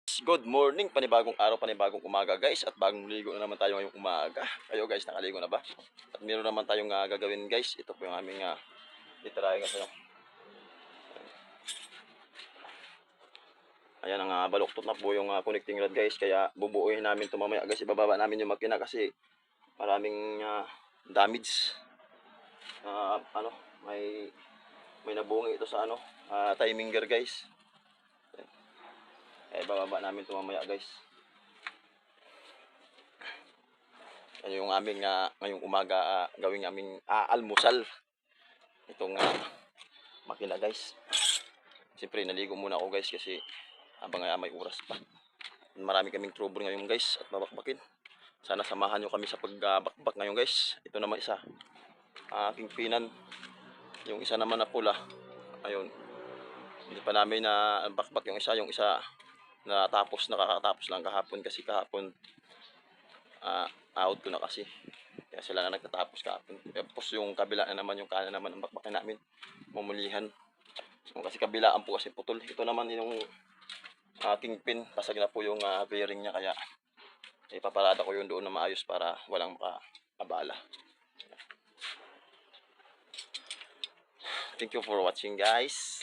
Good morning, panibagong araw, panibagong umaga guys. At bagong ligo na naman tayo ngayong umaga. Kayo guys, nakaligo na ba? At meron naman tayong gagawin guys. Ito po yung aming titirahin kasi. Ayan ang baluktot na po yung connecting rod guys. Kaya bubuuhin namin ito mamaya guys. Ibababa namin yung makina kasi maraming damage. May nabungi ito sa timing gear guys. Bababa namin ito mamaya guys. Ano yung aming ngayong umaga gawing aming almusal. Itong makina guys. Siyempre naligo muna ako guys kasi habang may oras pa. Marami kaming trouble ngayon guys at babakbakin. Sana samahan nyo kami sa pagbakbak ngayon guys. Ito naman isa. Aking pinan. Yung isa naman na pula. Ayun. Hindi pa namin na bakbak yung isa. Yung isa nakakatapos lang kahapon kasi kahapon out ko na kasi. Kaya sila na nagtatapos kahapon. Tapos yung kabila na naman, yung kanan naman ang bakbakin namin. Mumulihan. So, kasi kabilaan po kasi putol. Ito naman yung kingpin. Pasag na po yung bearing niya. Kaya ipaparada ko yun doon na maayos para walang makaabala. Thank you for watching guys.